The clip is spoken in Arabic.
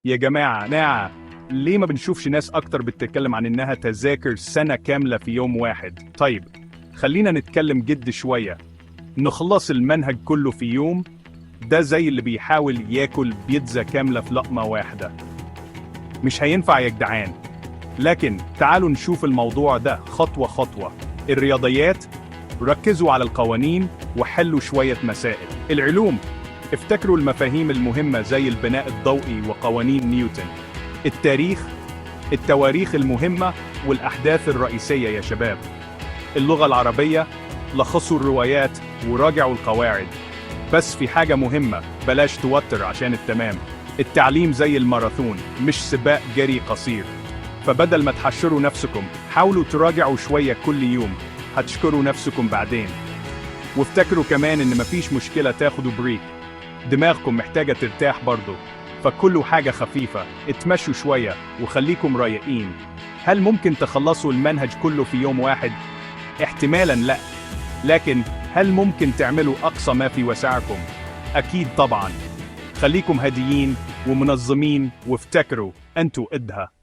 يا جماعة ليه ما بنشوفش ناس أكتر بتتكلم عن إنها تذاكر سنة كاملة في يوم واحد؟ طيب، خلينا نتكلم جد شوية. نخلص المنهج كله في يوم، ده زي اللي بيحاول ياكل بيتزا كاملة في لقمة واحدة. مش هينفع يا جدعان. لكن تعالوا نشوف الموضوع ده خطوة خطوة. الرياضيات، ركزوا على القوانين وحلوا شوية مسائل. العلوم، افتكروا المفاهيم المهمة زي البناء الضوئي وقوانين نيوتن. التاريخ، التواريخ المهمة والأحداث الرئيسية يا شباب. اللغة العربية، لخصوا الروايات وراجعوا القواعد. بس في حاجة مهمة، بلاش توتر عشان التمام. التعليم زي الماراثون، مش سباق جري قصير. فبدل ما تحشروا نفسكم، حاولوا تراجعوا شوية كل يوم، هتشكروا نفسكم بعدين. وافتكروا كمان إن مفيش مشكلة تاخدوا بريك، دماغكم محتاجة ترتاح برضه. فكله حاجة خفيفة، اتمشوا شوية وخليكم رايقين. هل ممكن تخلصوا المنهج كله في يوم واحد؟ احتمالاً لا. لكن هل ممكن تعملوا أقصى ما في وسعكم؟ أكيد طبعاً. خليكم هاديين ومنظمين وافتكروا أنتوا قدها.